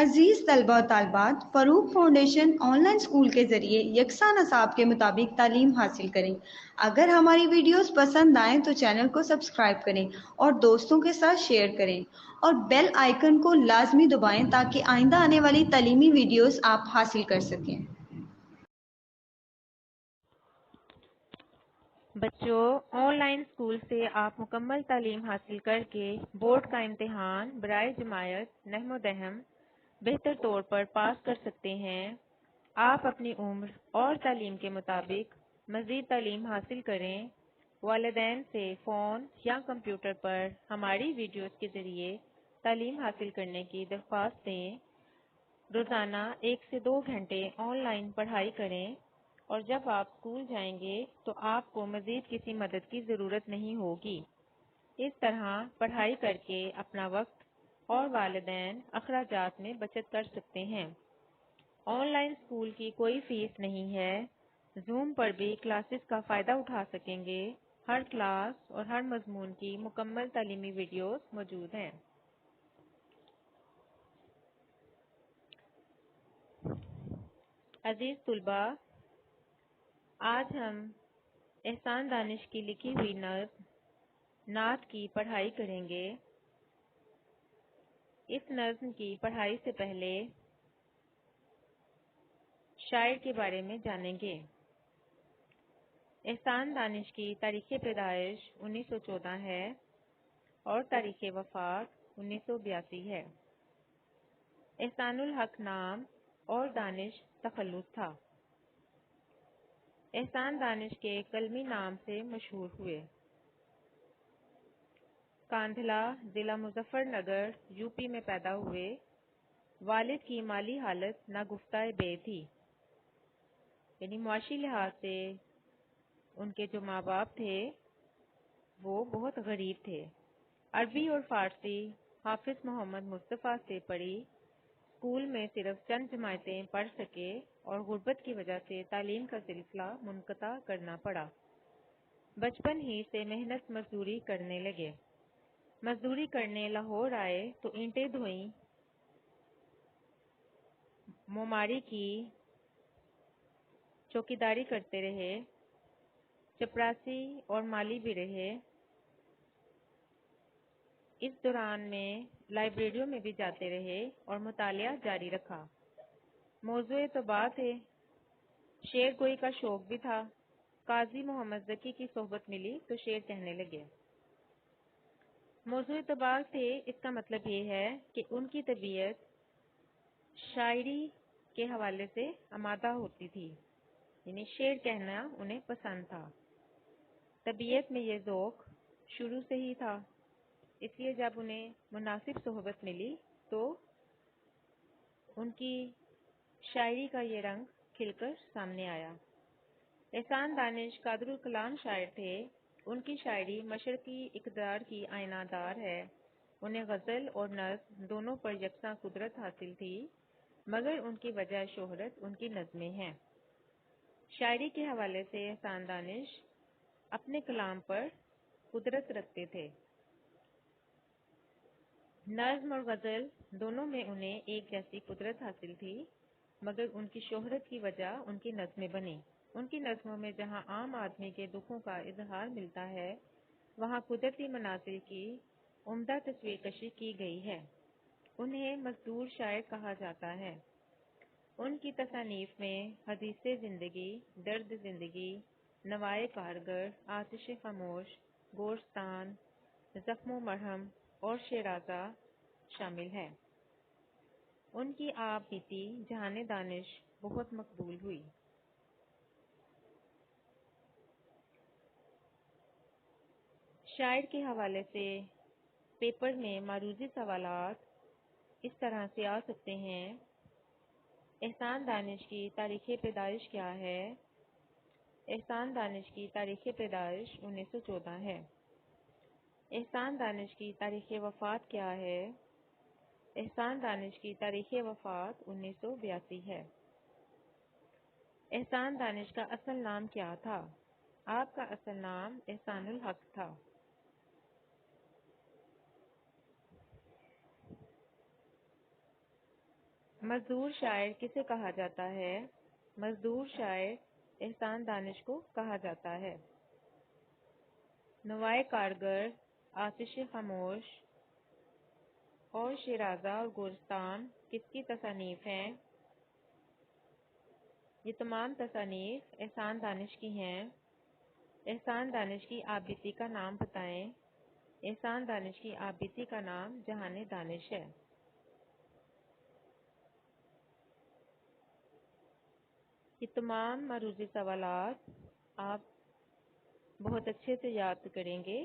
عزیز طلبہ و طالبات، فروغ فاؤنڈیشن آن لائن اسکول کے ذریعے یکساں نصاب کے مطابق تعلیم حاصل کریں۔ اگر ہماری ویڈیوز پسند آئیں تو چینل کو سبسکرائب کریں اور دوستوں کے ساتھ شیئر کریں اور بیل آئیکن کو لازمی دبائیں تاکہ آئندہ آنے والی تعلیمی ویڈیوز آپ حاصل کر سکیں۔ بچوں، آن لائن اسکول سے آپ مکمل تعلیم حاصل کر کے بورڈ کا امتحان برائے جماعت نحو و دہم بہتر طور پر پاس کر سکتے ہیں۔ آپ اپنی عمر اور تعلیم کے مطابق مزید تعلیم حاصل کریں۔ والدین سے فون یا کمپیوٹر پر ہماری ویڈیوز کے ذریعے تعلیم حاصل کرنے کی درخواست دیں۔ روزانہ 1 سے 2 گھنٹے آن لائن پڑھائی کریں اور جب آپ اسکول جائیں گے تو آپ کو مزید کسی مدد کی ضرورت نہیں ہوگی۔ اس طرح پڑھائی کر کے اپنا وقت اور والدین اخراجات میں بچت کر سکتے ہیں۔ آن لائن اسکول کی کوئی فیس نہیں ہے۔ زوم پر بھی کلاسز کا فائدہ اٹھا سکیں گے۔ ہر کلاس اور ہر مضمون کی مکمل تعلیمی ویڈیوز موجود ہیں۔ عزیز طلباء، آج ہم احسان دانش کی لکھی ہوئی نظم نعت کی پڑھائی کریں گے۔ اس نظم کی پڑھائی سے پہلے شاعر کے بارے میں جانیں گے۔ احسان دانش کی تاریخ پیدائش 1914 ہے اور تاریخ وفات 1982 ہے۔ احسان الحق نام اور دانش تخلص تھا۔ احسان دانش کے قلمی نام سے مشہور ہوئے۔ کاندھلہ ضلع مظفر نگر یوپی میں پیدا ہوئے۔ والد کی مالی حالت ناگفتہ بے تھی، یعنی معاشی لحاظ سے ان کے جو ماں باپ تھے وہ بہت غریب تھے۔ عربی اور فارسی حافظ محمد مصطفیٰ سے پڑھی۔ اسکول میں صرف چند جماعتیں پڑھ سکے اور غربت کی وجہ سے تعلیم کا سلسلہ منقطع کرنا پڑا۔ بچپن ہی سے محنت مزدوری کرنے لگے۔ مزدوری کرنے لاہور آئے تو اینٹیں دھوئیں، موماری کی، چوکیداری کرتے رہے، چپراسی اور مالی بھی رہے۔ اس دوران میں لائبریریوں میں بھی جاتے رہے اور مطالعہ جاری رکھا۔ موضوع تو بات ہے، شعر گوئی کا شوق بھی تھا۔ قاضی محمد ذکی کی صحبت ملی تو شعر کہنے لگے۔ موضوع تو بات تھے، اس کا مطلب یہ ہے کہ ان کی طبیعت شاعری کے حوالے سے آمادہ ہوتی تھی، یعنی شعر کہنا انہیں پسند تھا۔ طبیعت میں یہ ذوق شروع سے ہی تھا، اس لیے جب انہیں مناسب صحبت ملی تو ان کی شاعری کا یہ رنگ کھل کر سامنے آیا۔ احسان دانش قادر الکلام شاعر تھے۔ ان کی شاعری مشرقی اقتدار کی آئینہ دار ہے۔ انہیں غزل اور نظم دونوں پر یکساں قدرت حاصل تھی، مگر ان کی وجہ شہرت ان کی نظمیں ہیں۔ شاعری کے حوالے سے احسان دانش اپنے کلام پر قدرت رکھتے تھے۔ نظم اور غزل دونوں میں انہیں ایک جیسی قدرت حاصل تھی، مگر ان کی شہرت کی وجہ ان کی نظمیں بنی۔ ان کی نظموں میں جہاں عام آدمی کے دکھوں کا اظہار ملتا ہے، وہاں قدرتی مناظر کی عمدہ تصویر کشی کی گئی ہے۔ انہیں مزدور شاعر کہا جاتا ہے۔ ان کی تصانیف میں حدیث زندگی، درد زندگی، نوائے کارگر، آتش خاموش، گورستان، زخم و مرہم اور شیرازہ شامل ہے۔ ان کی آپ بیتی جہان دانش بہت مقبول ہوئی۔ شاعر کے حوالے سے پیپر میں معروضی سوالات اس طرح سے آ سکتے ہیں: احسان دانش کی تاریخ پیدائش کیا ہے؟ احسان دانش کی تاریخ پیدائش 1914 ہے۔ احسان دانش کی تاریخ وفات کیا ہے؟ احسان دانش کی تاریخ وفات 1982 ہے۔ احسان دانش کا اصل نام کیا تھا؟ آپ کا اصل نام احسان الحق تھا۔ مزدور شاعر کسے کہا جاتا ہے؟ مزدور شاعر احسان دانش کو کہا جاتا ہے۔ نوائے کارگر، آتش خاموش اور شیرازہ اور گورستان کس کی تصانیف ہیں؟ یہ تمام تصانیف احسان دانش کی ہیں۔ احسان دانش کی آپ بیتی کا نام بتائیں۔ احسان دانش کی آپ بیتی کا نام جہان دانش ہے۔ یہ تمام معروضی سوالات آپ بہت اچھے سے یاد کریں گے،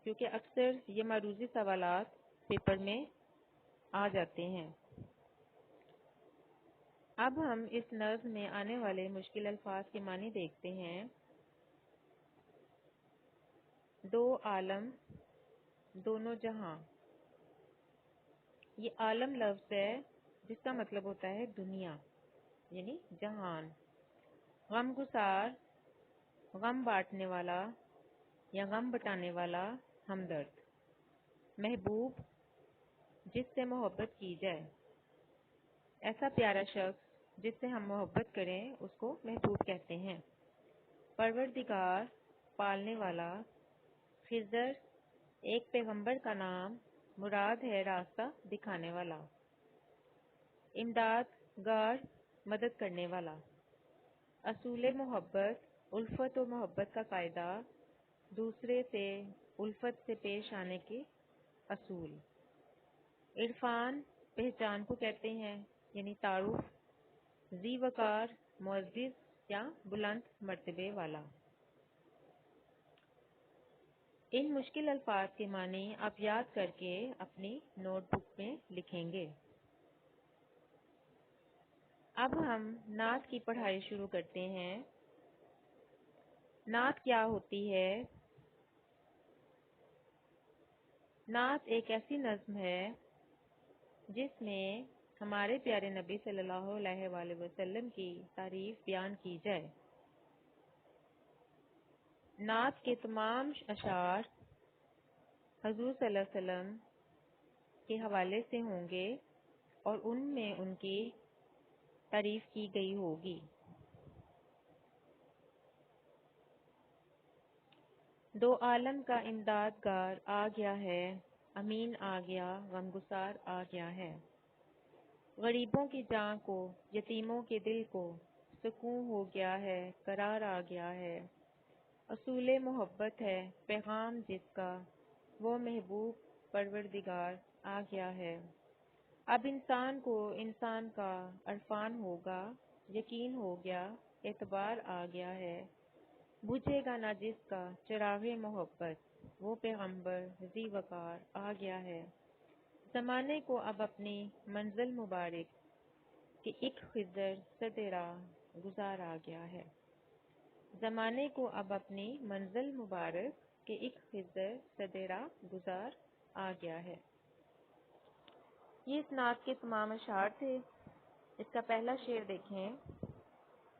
کیونکہ اکثر یہ معروضی سوالات پیپر میں آ جاتے ہیں۔ اب ہم اس نظم میں آنے والے مشکل الفاظ کے معنی دیکھتے ہیں۔ دو عالم، دونوں جہاں۔ یہ عالم لفظ ہے جس کا مطلب ہوتا ہے دنیا، یعنی جہان۔ غم گسار، غم بانٹنے والا یا غم بٹانے والا، ہمدرد۔ محبوب، جس سے محبت کی جائے۔ ایسا پیارا شخص جس سے ہم محبت کریں اس کو محبوب کہتے ہیں۔ پروردگار، پالنے والا۔ خضر، ایک پیغمبر کا نام، مراد ہے راستہ دکھانے والا۔ امداد گار، مدد کرنے والا۔ اصول محبت، الفت و محبت کا قاعدہ، دوسرے سے الفت سے پیش آنے کے اصول۔ عرفان، پہچان کو کہتے ہیں، یعنی تعارف۔ ذی وقار، معزز یا بلند مرتبے والا۔ ان مشکل الفاظ کے معنی آپ یاد کر کے اپنی نوٹ بک میں لکھیں گے۔ اب ہم نعت کی پڑھائی شروع کرتے ہیں۔ نعت کیا ہوتی ہے؟ نعت ایک ایسی نظم ہے جس میں ہمارے پیارے نبی صلی اللہ علیہ وآلہ وسلم کی تعریف بیان کی جائے۔ نعت کے تمام اشعار حضور صلی اللہ علیہ وسلم کے حوالے سے ہوں گے اور ان میں ان کی تعریف کی گئی ہوگی۔ دو عالم کا امدادگار آ گیا ہے، امین آ گیا، غمگسار آ گیا ہے۔ غریبوں کی جاں کو، یتیموں کے دل کو، سکون ہو گیا ہے، قرار آ گیا ہے۔ اصول محبت ہے پیغام جس کا، وہ محبوب پروردگار آ گیا ہے۔ اب انسان کو انسان کا عرفان ہوگا، یقین ہو گیا، اعتبار آ گیا ہے۔ بجھے گا نہ جس کا چراغ محبت، وہ پیغمبر ذی وقار آ گیا ہے۔ زمانے کو اب اپنی منزل مبارک کہ ایک خضر سد راہ گزار آ گیا ہے۔ زمانے کو اب اپنی منزل مبارک کہ ایک خضر سد راہ گزار آ گیا ہے۔ یہ اس نعت کے تمام اشعار تھے۔ اس کا پہلا شعر دیکھیں۔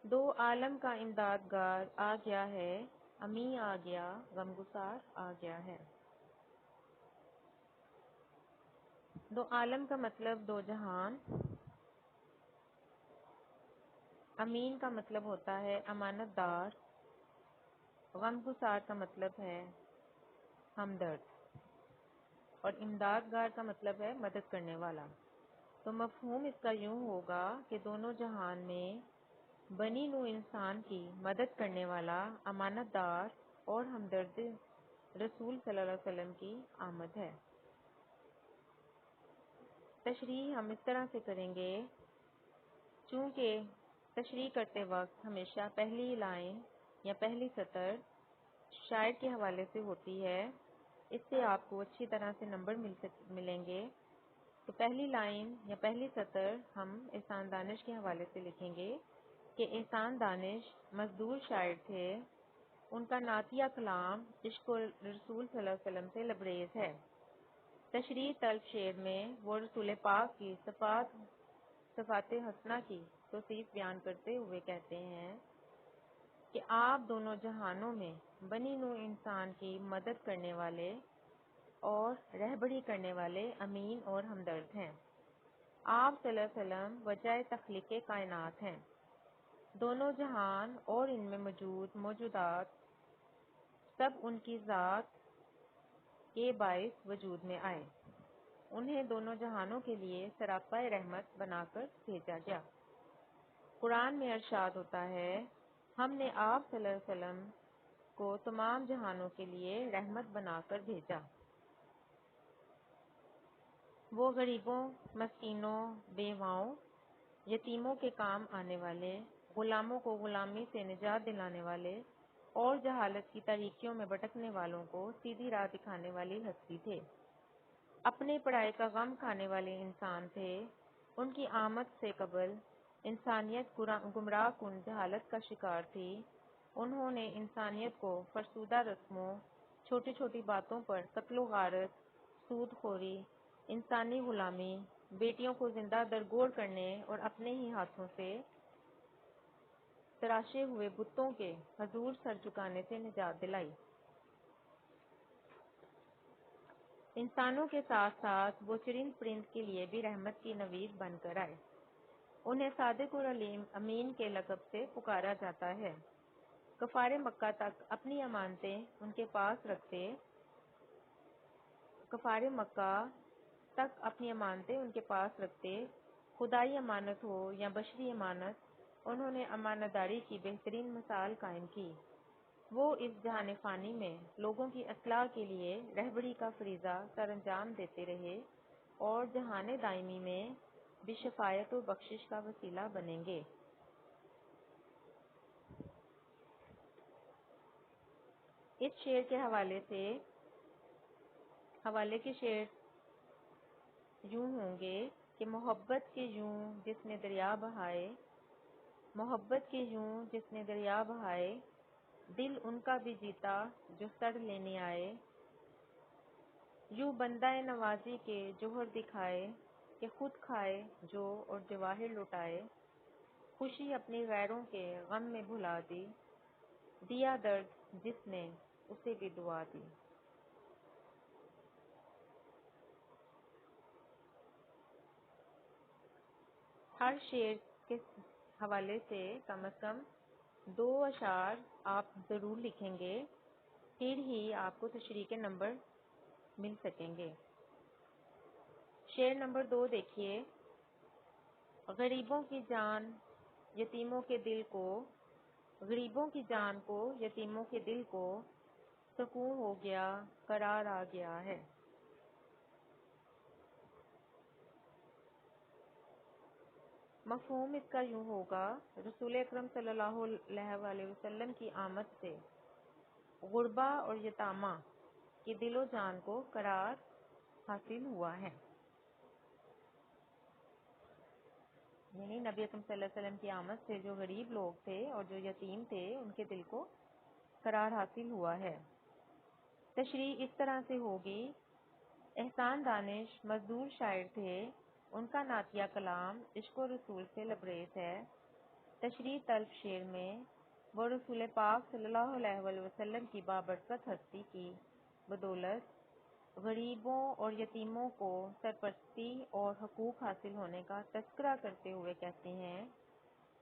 دو عالم کا امدادگار آ گیا ہے، امی آ گیا، غمگسار آ گیا ہے۔ دو عالم کا مطلب دو جہان۔ امین کا مطلب ہوتا ہے امانت دار۔ غمگسار کا مطلب ہے ہمدرد، اور امدادگار کا مطلب ہے مدد کرنے والا۔ تو مفہوم اس کا یوں ہوگا کہ دونوں جہان میں بنی نوع انسان کی مدد کرنے والا، امانت دار اور ہمدرد رسول صلی اللہ علیہ وسلم کی آمد ہے۔ تشریح ہم اس طرح سے کریں گے، چونکہ تشریح کرتے وقت ہمیشہ پہلی لائن یا پہلی سطر شاعر کے حوالے سے ہوتی ہے، اس سے آپ کو اچھی طرح سے نمبر ملیں گے۔ تو پہلی لائن یا پہلی سطر ہم احسان دانش کے حوالے سے لکھیں گے کہ احسان دانش مزدور شاعر تھے، ان کا نعتیہ کلام عشق رسول صلی اللہ علیہ وسلم سے لبریز ہے۔ تشریح طلب شعر میں وہ رسول پاک کی صفات حسنہ کی توصیف بیان کرتے ہوئے کہتے ہیں کہ آپ دونوں جہانوں میں بنی نوع انسان کی مدد کرنے والے، اور رہبری کرنے والے امین اور ہمدرد ہیں۔ آپ صلی اللہ علیہ وسلم وجہ تخلیق کائنات ہیں۔ دونوں جہان اور ان میں موجود موجودات سب ان کی ذات کے باعث وجود میں آئے۔ انہیں دونوں جہانوں کے لیے سراپا رحمت بنا کر بھیجا گیا۔ قرآن میں ارشاد ہوتا ہے، ہم نے آپ صلی اللہ علیہ وسلم کو تمام جہانوں کے لیے رحمت بنا کر بھیجا۔ وہ غریبوں، مسکینوں، بیواؤں، یتیموں کے کام آنے والے، غلاموں کو غلامی سے نجات دلانے والے اور جہالت کی تاریکیوں میں بھٹکنے والوں کو سیدھی راہ دکھانے والی ہستی تھے۔ اپنے پڑائے کا غم کھانے والے انسان تھے۔ ان کی آمد سے قبل انسانیت گمراہ کن جہالت کا شکار تھی۔ انہوں نے انسانیت کو فرسودہ رسموں، چھوٹی چھوٹی باتوں پر قتل و غارت، سود خوری، انسانی غلامی، بیٹیوں کو زندہ درگور کرنے اور اپنے ہی ہاتھوں سے تراشے ہوئے بتوں کے حضور سر جھکانے سے نجات دلائی۔ انسانوں کے ساتھ ساتھ وہ چرند پرند کے لیے بھی رحمت کی نوید بن کر آئے۔ انہیں صادق اور علیم امین کے لقب سے پکارا جاتا ہے۔ کفار مکہ تک اپنی امانتیں ان کے پاس رکھتے، خدائی امانت ہو یا بشری امانت، انہوں نے امانت داری کی بہترین مثال قائم کی۔ وہ اس جہان فانی میں لوگوں کی اصلاح کے لیے رہبری کا فریضہ سر انجام دیتے رہے اور جہان دائمی میں بھی شفاعت و بخشش کا وسیلہ بنیں گے۔ اس شعر کے حوالے کے شعر یوں ہوں گے کہ محبت کے یوں جس نے دریا بہائے، دل ان کا بھی جیتا جو سر لینے آئے۔ یوں بندہ نوازی کے جوہر دکھائے کہ خود کھائے جو اور جواہر لٹائے۔ خوشی اپنی غیروں کے غم میں بھلا دی، دیا درد جس نے اسے بھی دعا دی۔ ہر شعر کے حوالے سے کم 2 اشعار آپ ضرور لکھیں گے، پھر ہی آپ کو تشریح کے نمبر مل سکیں گے۔ شعر نمبر 2 دیکھیے۔ غریبوں کی جان یتیموں کے دل کو سکون ہو گیا، قرار آ گیا ہے۔ مفہوم اس کا یوں ہوگا، رسول اکرم صلی اللہ علیہ وسلم کی آمد سے غربا اور یتامہ کی دل و جان کو قرار حاصل ہوا ہے۔ یعنی نبی اکرم صلی اللہ علیہ وسلم کی آمد سے جو غریب لوگ تھے اور جو یتیم تھے ان کے دل کو قرار حاصل ہوا ہے۔ تشریح اس طرح سے ہوگی، احسان دانش مزدور شاعر تھے، ان کا نعتیہ کلام عشق و رسول سے لبریز ہے۔ تشریح طلب شعر میں وہ رسول پاک صلی اللہ علیہ وسلم کی بابرکت ہستی کی بدولت غریبوں اور یتیموں کو سرپرستی اور حقوق حاصل ہونے کا تذکرہ کرتے ہوئے کہتے ہیں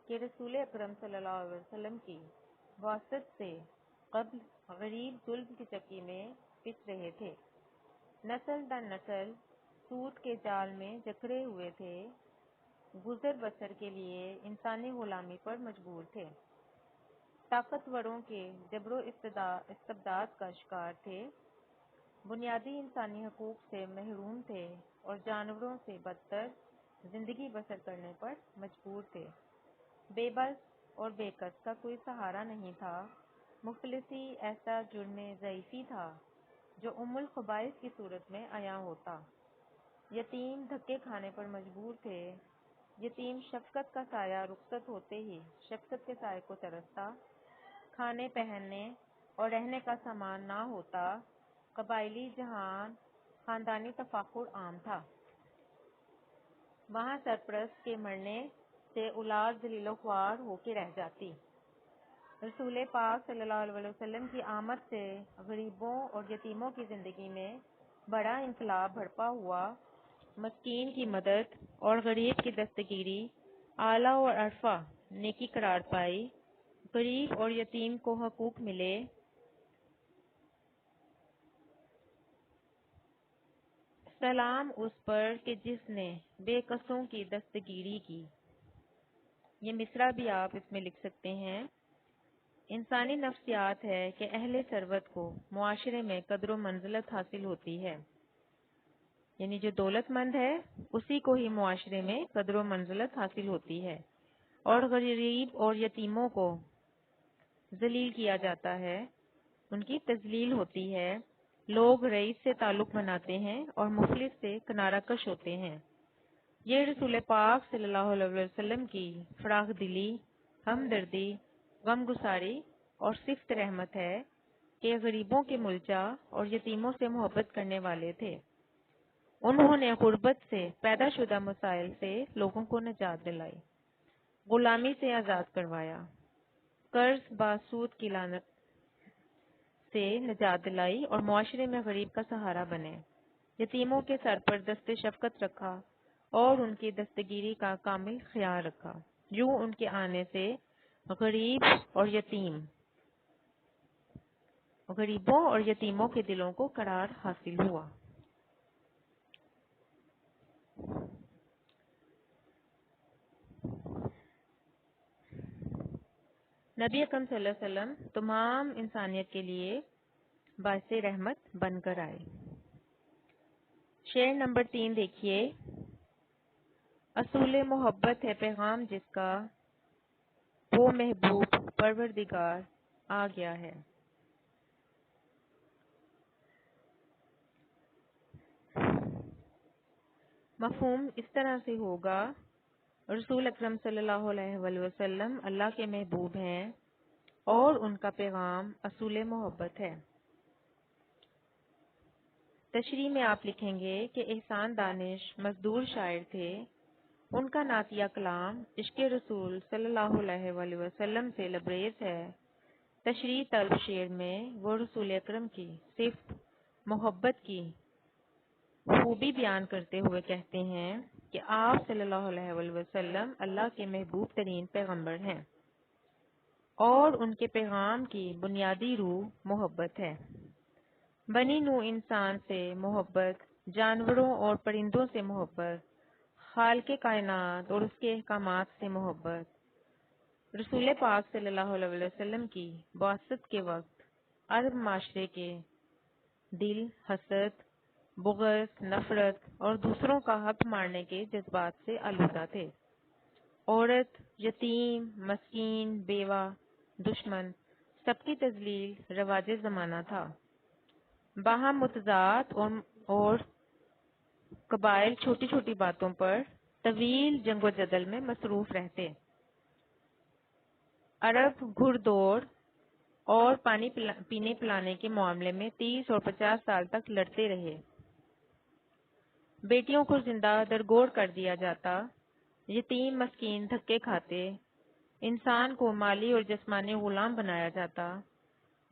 کہ رسول اکرم صلی اللہ علیہ وسلم کی واسط سے قبل غریب ظلم کی چکی میں پس رہے تھے، نسل در نسل سود کے جال میں جکڑے ہوئے تھے، گزر بسر کے لیے انسانی غلامی پر مجبور تھے، طاقتوروں کے جبر و استبداد کا شکار تھے، بنیادی انسانی حقوق سے محروم تھے اور جانوروں سے بدتر زندگی بسر کرنے پر مجبور تھے، بے بس اور بے کس کا کوئی سہارا نہیں تھا، مفلسی ایسا جرم ضعیفی تھا جو الخبائث کی صورت میں عیاں ہوتا، یتیم دھکے کھانے پر مجبور تھے، یتیم شفقت کا سایہ رخصت ہوتے ہی شفقت کے سائے کو ترستا، کھانے پہننے اور رہنے کا سامان نہ ہوتا، قبائلی جہان خاندانی تفاخر عام تھا، وہاں سرپرست کے مرنے سے اولاد ذلیل و خوار ہو کے رہ جاتی۔ رسول پاک صلی اللہ علیہ وسلم کی آمد سے غریبوں اور یتیموں کی زندگی میں بڑا انقلاب برپا ہوا، مسکین کی مدد اور غریب کی دستگیری اعلیٰ اور عرفہ نیکی قرار پائی، غریب اور یتیم کو حقوق ملے، سلام اس پر کہ جس نے بے کسوں کی دستگیری کی۔ یہ مصرع بھی آپ اس میں لکھ سکتے ہیں۔ انسانی نفسیات ہے کہ اہل ثروت کو معاشرے میں قدر و منزلت حاصل ہوتی ہے، یعنی جو دولت مند ہے اسی کو ہی معاشرے میں قدر و منزلت حاصل ہوتی ہے، اور غریب اور یتیموں کو ذلیل کیا جاتا ہے، ان کی تذلیل ہوتی ہے، لوگ رئیس سے تعلق بناتے ہیں اور مفلس سے کنارہ کش ہوتے ہیں۔ یہ رسول پاک صلی اللہ علیہ وسلم کی فراخ دلی، ہمدردی، غم گساری اور صفت رحمت ہے کہ غریبوں کے ملجا اور یتیموں سے محبت کرنے والے تھے۔ انہوں نے غربت سے پیدا شدہ مسائل سے لوگوں کو نجات دلائی، غلامی سے آزاد کروایا، قرض باسود کی لعنت سے نجات دلائی اور معاشرے میں غریب کا سہارا بنے، یتیموں کے سر پر دست شفقت رکھا اور ان کی دستگیری کا کامل خیال رکھا۔ یوں ان کے آنے سے غریبوں اور یتیموں کے دلوں کو قرار حاصل ہوا۔ نبی اکرم صلی اللہ علیہ وسلم تمام انسانیت کے لیے باعث رحمت بن کر آئے۔ شعر نمبر 3 دیکھیے۔ اصول محبت ہے پیغام جس کا، وہ محبوب پروردگار آ گیا ہے۔ مفہوم اس طرح سے ہوگا، رسول اکرم صلی اللہ علیہ وآلہ وسلم اللہ کے محبوب ہیں اور ان کا پیغام اصول محبت ہے۔ تشریح میں آپ لکھیں گے کہ احسان دانش مزدور شاعر تھے، ان کا نعتیہ کلام عشق رسول صلی اللہ علیہ وآلہ وسلم سے لبریز ہے۔ تشریح طلب شعر میں وہ رسول اکرم کی صفت محبت کی خوبی بیان کرتے ہوئے کہتے ہیں کہ آپ صلی اللہ علیہ وآلہ وسلم اللہ کے محبوب ترین پیغمبر ہیں اور ان کے پیغام کی بنیادی روح محبت ہے۔ بنی نوع انسان سے محبت، جانوروں اور پرندوں سے محبت، خالق کائنات اور اس کے احکامات سے محبت۔ رسول پاک صلی اللہ علیہ وسلم کی بعثت کے وقت عرب معاشرے کے دل حسد، بغض، نفرت اور دوسروں کا حق مارنے کے جذبات سے آلودہ تھے۔ عورت، یتیم، مسکین، بیوہ، دشمن، سب کی تذلیل رواج زمانہ تھا۔ باہم متضاد اور قبائل چھوٹی چھوٹی باتوں پر طویل جنگ و جدل میں مصروف رہتے۔ عرب گھڑ دوڑ اور پانی پینے پلانے کے معاملے میں 30 اور 50 سال تک لڑتے رہے۔ بیٹیوں کو زندہ درگور کر دیا جاتا، یتیم مسکین دھکے کھاتے، انسان کو مالی اور جسمانی غلام بنایا جاتا،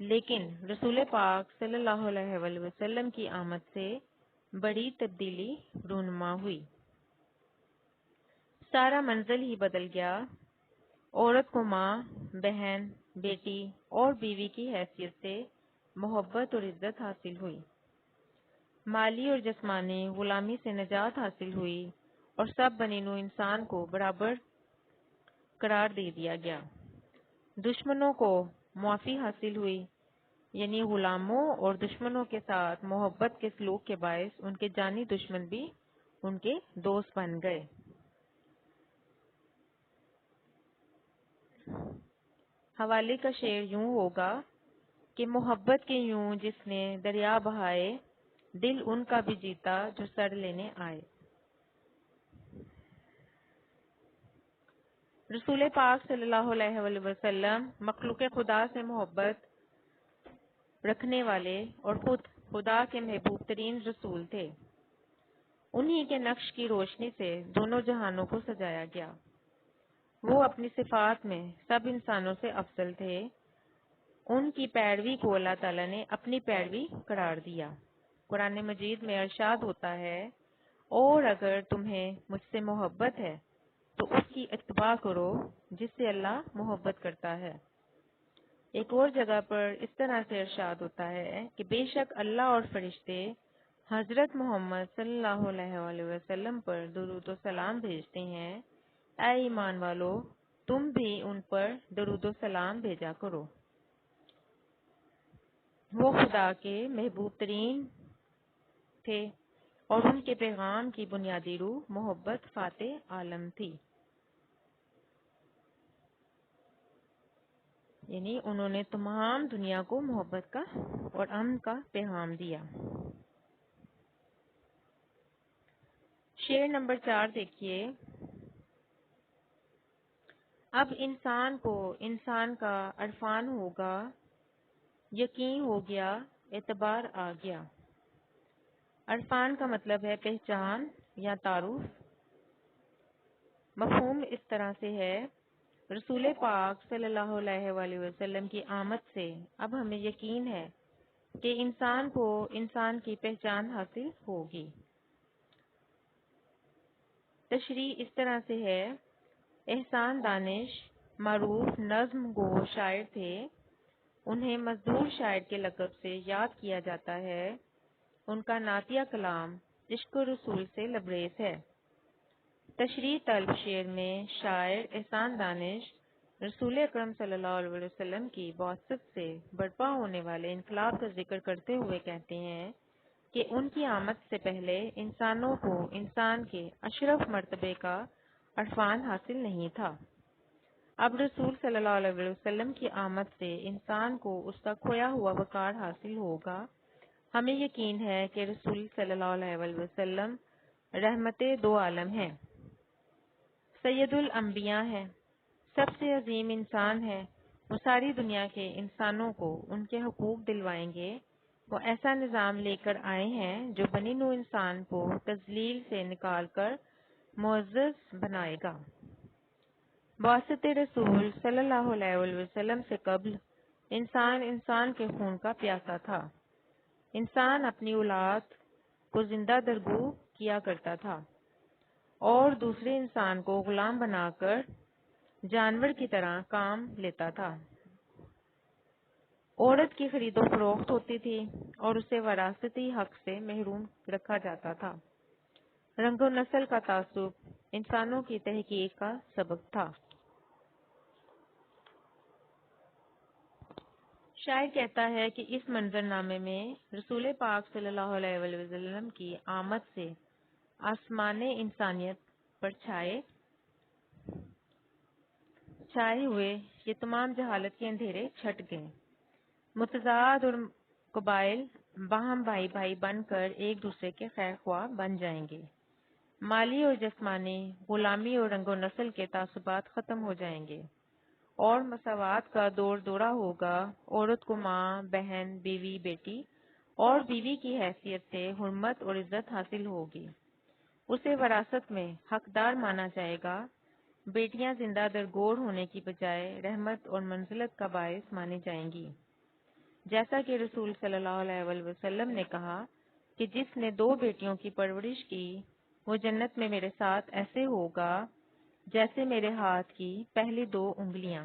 لیکن رسول پاک صلی اللہ علیہ وآلہ وسلم کی آمد سے بڑی تبدیلی رونما ہوئی۔ سارا منزل ہی بدل گیا۔ عورت کو ماں، بہن، بیٹی اور بیوی کی حیثیت سے محبت اور عزت حاصل ہوئی، مالی اور جسمانی غلامی سے نجات حاصل ہوئی اور سب بنی نوع انسان کو برابر قرار دے دیا گیا۔ دشمنوں کو معافی حاصل ہوئی، یعنی غلاموں اور دشمنوں کے ساتھ محبت کے سلوک کے باعث ان کے جانی دشمن بھی ان کے دوست بن گئے۔ حوالے کا شعر یوں ہوگا کہ محبت کے یوں جس نے دریا بہائے، دل ان کا بھی جیتا جو سر لینے آئے۔ رسول پاک صلی اللہ علیہ وآلہ وسلم مخلوق خدا سے محبت رکھنے والے اور خود خدا کے محبوب ترین رسول تھے۔ انہی کے نقش کی روشنی سے دونوں جہانوں کو سجایا گیا۔ وہ اپنی صفات میں سب انسانوں سے افضل تھے۔ ان کی پیروی کو اللہ تعالیٰ نے اپنی پیروی قرار دیا۔ قرآن مجید میں ارشاد ہوتا ہے، اور اگر تمہیں مجھ سے محبت ہے تو اس کی اتباع کرو جس سے اللہ محبت کرتا ہے۔ ایک اور جگہ پر اس طرح سے ارشاد ہوتا ہے کہ بے شک اللہ اور فرشتے حضرت محمد صلی اللہ علیہ وآلہ وسلم پر درود و سلام بھیجتے ہیں، اے ایمان والو تم بھی ان پر درود و سلام بھیجا کرو۔ وہ خدا کے محبوب ترین تھے اور ان کے پیغام کی بنیادی روح محبت فاتح عالم تھی، یعنی انہوں نے تمام دنیا کو محبت کا اور امن کا پیغام دیا۔ شعر نمبر 4 دیکھیے۔ اب انسان کو انسان کا عرفان ہوگا، یقین ہو گیا، اعتبار آ گیا۔ عرفان کا مطلب ہے پہچان یا تعارف۔ مفہوم اس طرح سے ہے، رسول پاک صلی اللہ علیہ وآلہ وسلم کی آمد سے اب ہمیں یقین ہے کہ انسان کو انسان کی پہچان حاصل ہوگی۔ تشریح اس طرح سے ہے، احسان دانش معروف نظم گو شاعر تھے، انہیں مزدور شاعر کے لقب سے یاد کیا جاتا ہے۔ ان کا نعتیہ کلام عشق رسول سے لبریز ہے۔ تشریح طلب شعر میں شاعر احسان دانش رسول اکرم صلی اللہ علیہ وسلم کی بعثت سے برپا ہونے والے انقلاب کا ذکر کرتے ہوئے کہتے ہیں کہ ان کی آمد سے پہلے انسانوں کو انسان کے اشرف مرتبے کا عرفان حاصل نہیں تھا۔ اب رسول صلی اللہ علیہ وسلم کی آمد سے انسان کو اس کا کھویا ہوا وقار حاصل ہوگا۔ ہمیں یقین ہے کہ رسول صلی اللہ علیہ وسلم رحمت دو عالم ہیں، سید الانبیاء ہیں، سب سے عظیم انسان ہے۔ وہ ساری دنیا کے انسانوں کو ان کے حقوق دلوائیں گے۔ وہ ایسا نظام لے کر آئے ہیں جو بنی نوع انسان کو تذلیل سے نکال کر معزز بنائے گا۔ بعثت رسول صلی اللہ علیہ وسلم سے قبل انسان انسان کے خون کا پیاسا تھا۔ انسان اپنی اولاد کو زندہ درگو کیا کرتا تھا اور دوسرے انسان کو غلام بنا کر جانور کی طرح کام لیتا تھا۔ عورت کی خرید و فروخت ہوتی تھی اور اسے وراثتی حق سے محروم رکھا جاتا تھا۔ رنگ و نسل کا تعصب انسانوں کی تحقیق کا سبب تھا۔ شاعر کہتا ہے کہ اس منظر نامے میں رسول پاک صلی اللہ علیہ وآلہ وسلم کی آمد سے آسمان انسانیت پر چھائے ہوئے یہ تمام جہالت کے اندھیرے چھٹ گئے۔ متضاد اور قبائل باہم بھائی بھائی بن کر ایک دوسرے کے خیر خواہ بن جائیں گے۔ مالی اور جسمانی غلامی اور رنگ و نسل کے تعصبات ختم ہو جائیں گے اور مساوات کا دور دورہ ہوگا۔ عورت کو ماں، بہن، بیوی، بیٹی اور بیوی کی حیثیت سے حرمت اور عزت حاصل ہوگی۔ اسے وراثت میں حقدار مانا جائے گا۔ بیٹیاں زندہ درگور ہونے کی بجائے رحمت اور منزلت کا باعث مانی جائیں گی۔ جیسا کہ رسول صلی اللہ علیہ وآلہ وسلم نے کہا کہ جس نے 2 بیٹیوں کی پرورش کی وہ جنت میں میرے ساتھ ایسے ہوگا جیسے میرے ہاتھ کی پہلی 2 انگلیاں۔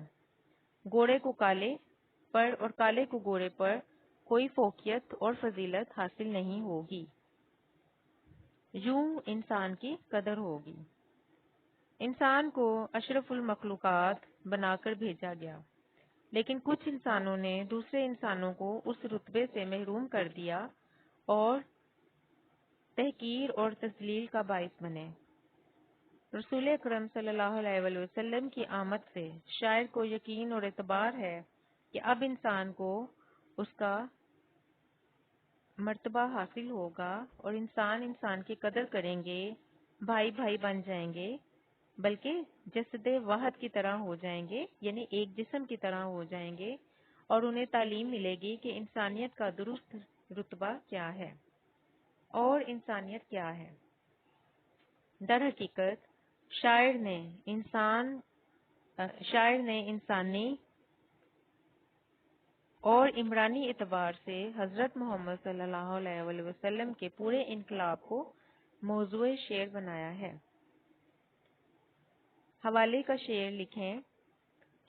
گوڑے کو کالے پر اور کالے کو گوڑے پر کوئی فوقیت اور فضیلت حاصل نہیں ہوگی۔ یوں انسان کی قدر ہوگی۔ انسان کو اشرف المخلوقات بنا کر بھیجا گیا، لیکن کچھ انسانوں نے دوسرے انسانوں کو اس رتبے سے محروم کر دیا اور تحقیر اور تذلیل کا باعث بنے۔ رسول اکرم صلی اللہ علیہ وآلہ وسلم کی آمد سے شاعر کو یقین اور اعتبار ہے کہ اب انسان کو اس کا مرتبہ حاصل ہوگا اور انسان انسان کی قدر کریں گے، بھائی بھائی بن جائیں گے، بلکہ جسد واحد کی طرح ہو جائیں گے، یعنی ایک جسم کی طرح ہو جائیں گے، اور انہیں تعلیم ملے گی کہ انسانیت کا درست رتبہ کیا ہے اور انسانیت کیا ہے۔ در حقیقت شاعر نے انسانی اور عمرانی اعتبار سے حضرت محمد صلی اللہ علیہ وآلہ وسلم کے پورے انقلاب کو موضوع شعر بنایا ہے۔ حوالے کا شعر لکھیں: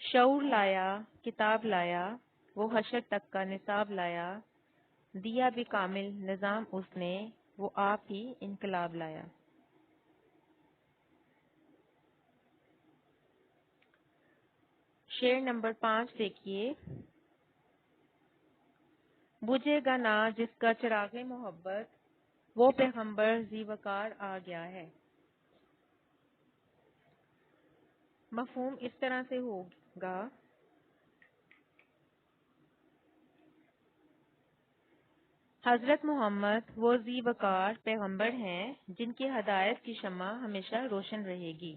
شعور لایا کتاب لایا، وہ حشر تک کا نصاب لایا، دیا بھی کامل نظام اس نے، وہ آپ ہی انقلاب لایا۔ شعر نمبر 5 دیکھیے: بجھے گا نہ جس کا چراغ محبت، وہ پیغمبر ذی وقار آ گیا ہے۔ مفہوم اس طرح سے ہوگا: حضرت محمد وہ ذی وقار پیغمبر ہیں جن کی ہدایت کی شمع ہمیشہ روشن رہے گی۔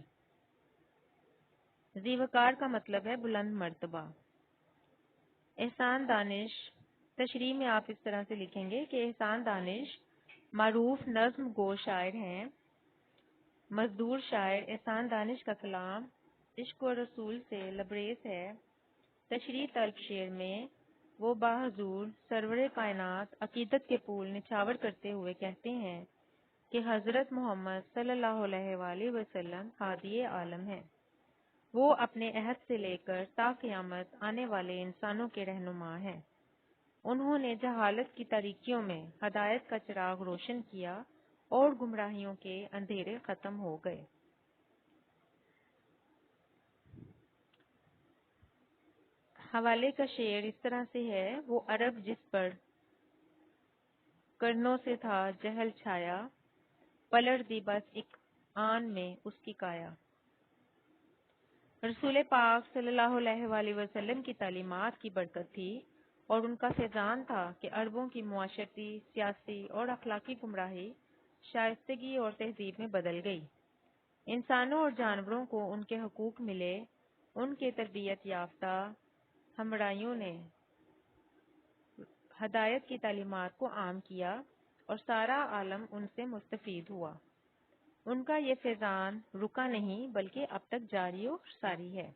ذی وقار کا مطلب ہے بلند مرتبہ۔ احسان دانش، تشریح میں آپ اس طرح سے لکھیں گے کہ احسان دانش معروف نظم گو شاعر ہیں۔ مزدور شاعر احسان دانش کا کلام عشق و رسول سے لبریز ہے۔ تشریح طلب شعر میں وہ باحضور سرور کائنات عقیدت کے پھول نچھاور کرتے ہوئے کہتے ہیں کہ حضرت محمد صلی اللہ علیہ وآلہ وسلم ہادی عالم ہیں۔ وہ اپنے عہد سے لے کر تا قیامت آنے والے انسانوں کے رہنما ہیں۔ انہوں نے جہالت کی تاریکیوں میں ہدایت کا چراغ روشن کیا اور گمراہیوں کے اندھیرے ختم ہو گئے۔ حوالے کا شعر اس طرح سے ہے: وہ عرب جس پر کرنوں سے تھا جہل چھایا، پلٹ دی بس ایک آن میں اس کی کایا۔ رسول پاک صلی اللہ علیہ وآلہ وسلم کی تعلیمات کی برکت تھی اور ان کا فیضان تھا کہ عربوں کی معاشرتی، سیاسی اور اخلاقی گمراہی شائستگی اور تہذیب میں بدل گئی۔ انسانوں اور جانوروں کو ان کے حقوق ملے۔ ان کے تربیت یافتہ ہمراہیوں نے ہدایت کی تعلیمات کو عام کیا اور سارا عالم ان سے مستفید ہوا۔ ان کا یہ فیضان رکا نہیں بلکہ اب تک جاری و ساری ہے۔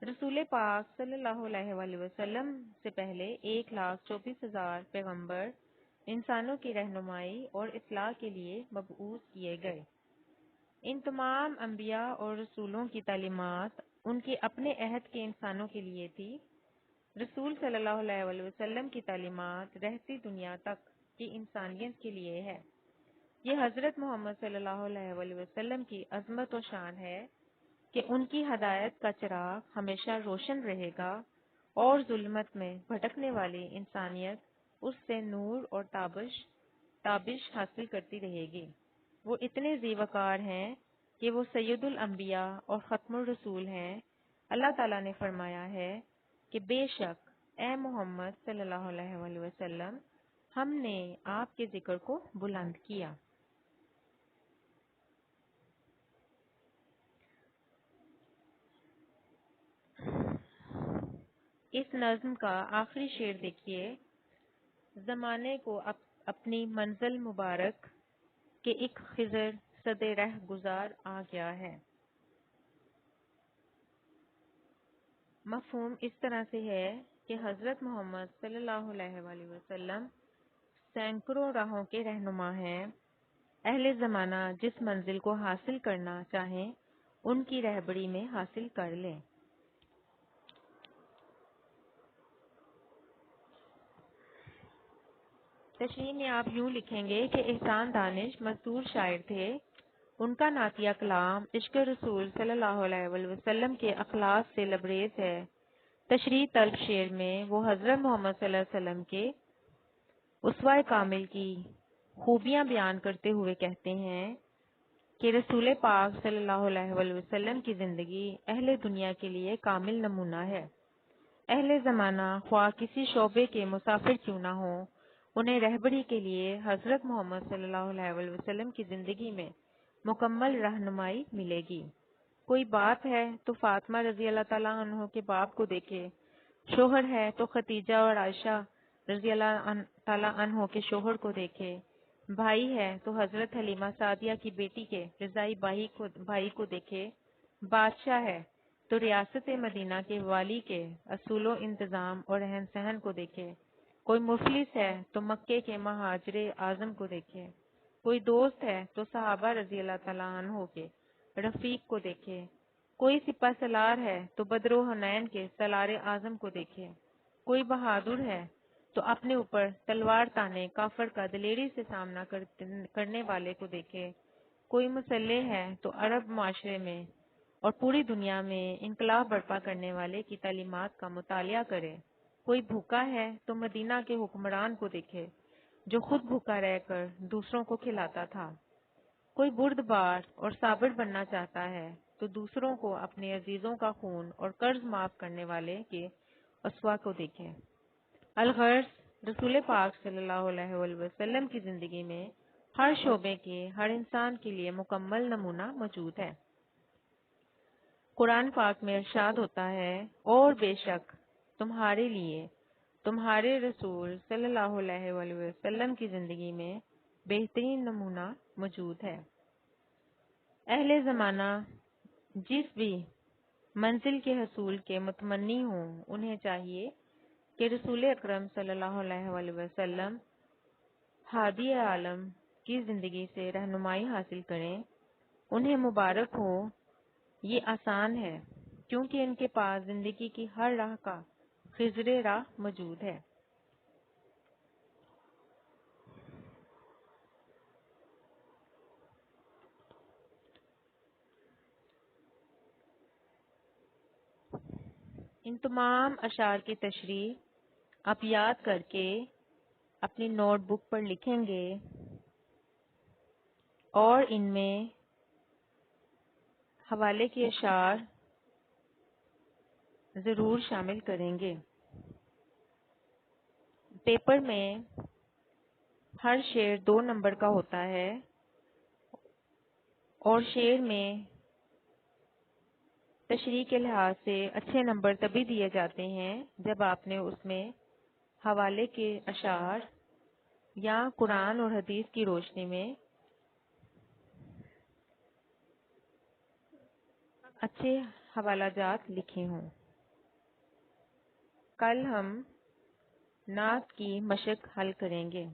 رسول پاک صلی اللہ علیہ وآلہ وسلم سے پہلے 1,24,000 پیغمبر انسانوں کی رہنمائی اور اصلاح کے لیے مبعوث کیے گئے۔ ان تمام انبیاء اور رسولوں کی تعلیمات ان کے اپنے عہد کے انسانوں کے لیے تھی۔ رسول صلی اللہ علیہ وآلہ وسلم کی تعلیمات رہتی دنیا تک کی انسانیت کے لیے ہے۔ یہ حضرت محمد صلی اللہ علیہ وآلہ وسلم کی عظمت و شان ہے کہ ان کی ہدایت کا چراغ ہمیشہ روشن رہے گا اور ظلمت میں بھٹکنے والی انسانیت اس سے نور اور تابش حاصل کرتی رہے گی۔ وہ اتنے ذی وقار ہیں کہ وہ سید الانبیاء اور ختم الرسول ہیں۔ اللہ تعالیٰ نے فرمایا ہے کہ بے شک اے محمد صلی اللہ علیہ وآلہ وسلم ہم نے آپ کے ذکر کو بلند کیا۔ اس نظم کا آخری شعر دیکھیے: زمانے کو اپنی منزل مبارک کے ایک خضر صد رہ گزار آ گیا ہے۔ مفہوم اس طرح سے ہے کہ حضرت محمد صلی اللہ علیہ وآلہ وسلم سینکڑوں راہوں کے رہنما ہیں۔ اہل زمانہ جس منزل کو حاصل کرنا چاہیں ان کی رہبری میں حاصل کر لیں۔ تشریح میں آپ یوں لکھیں گے کہ احسان دانش مزدور شاعر تھے۔ ان کا نعتیہ کلام عشق رسول صلی اللہ علیہ وآلہ وسلم کے اخلاص سے لبریز ہے۔ تشریح طلب شعر میں وہ حضرت محمد صلی اللہ علیہ وسلم کے اسوہ کامل کی خوبیاں بیان کرتے ہوئے کہتے ہیں کہ رسول پاک صلی اللہ علیہ وآلہ وسلم کی زندگی اہل دنیا کے لیے کامل نمونہ ہے۔ اہل زمانہ خواہ کسی شعبے کے مسافر کیوں نہ ہوں، انہیں رہبری کے لیے حضرت محمد صلی اللہ علیہ وآلہ وسلم کی زندگی میں مکمل رہنمائی ملے گی۔ کوئی بات ہے تو فاطمہ رضی اللہ تعالیٰ عنہ کے باپ کو دیکھے، شوہر ہے تو خدیجہ اور عائشہ رضی اللہ تعالیٰ عنہ کے شوہر کو دیکھے، بھائی ہے تو حضرت حلیمہ سعدیہ کی بیٹی کے رضائی بھائی کو دیکھے، بادشاہ ہے تو ریاست مدینہ کے والی کے اصول و انتظام اور رہن سہن کو دیکھے۔ کوئی مفلس ہے تو مکے کے مہاجر اعظم کو دیکھے۔ کوئی دوست ہے تو صحابہ رضی اللہ تعالیٰ عنہ کے رفیق کو دیکھے۔ کوئی سپہ سالار ہے تو بدر و حنین کے سالار اعظم کو دیکھے۔ کوئی بہادر ہے تو اپنے اوپر تلوار تانے کافر کا دلیری سے سامنا کرنے والے کو دیکھے۔ کوئی مسلح ہے تو عرب معاشرے میں اور پوری دنیا میں انقلاب برپا کرنے والے کی تعلیمات کا مطالعہ کرے۔ کوئی بھوکا ہے تو مدینہ کے حکمران کو دیکھے جو خود بھوکا رہ کر دوسروں کو کھلاتا تھا۔ کوئی بردبار اور صابر بننا چاہتا ہے تو دوسروں کو اپنے عزیزوں کا خون اور قرض معاف کرنے والے کے اسوا کو دیکھے۔ الغرض رسول پاک صلی اللہ علیہ وآلہ وسلم کی زندگی میں ہر شعبے کے ہر انسان کے لیے مکمل نمونہ موجود ہے۔ قرآن پاک میں ارشاد ہوتا ہے، اور بے شک تمہارے لیے تمہارے رسول صلی اللہ علیہ وآلہ وسلم کی زندگی میں بہترین نمونہ موجود ہے۔ اہل زمانہ جس بھی منزل کے حصول کے متمنی ہوں، انہیں چاہیے کہ رسول اکرم صلی اللہ علیہ وآلہ وسلم ہادی عالم کی زندگی سے رہنمائی حاصل کریں۔ انہیں مبارک ہو، یہ آسان ہے کیونکہ ان کے پاس زندگی کی ہر راہ کا خضر راہ موجود ہے۔ ان تمام اشعار کی تشریح آپ یاد کر کے اپنی نوٹ بک پر لکھیں گے اور ان میں حوالے کے اشعار ضرور شامل کریں گے۔ پیپر میں ہر شعر 2 نمبر کا ہوتا ہے اور شعر میں تشریح کے لحاظ سے اچھے نمبر تبھی دیے جاتے ہیں جب آپ نے اس میں حوالے کے اشعار یا قرآن اور حدیث کی روشنی میں اچھے حوالہ جات لکھے ہوں۔ کل ہم نعت کی مشق حل کریں گے۔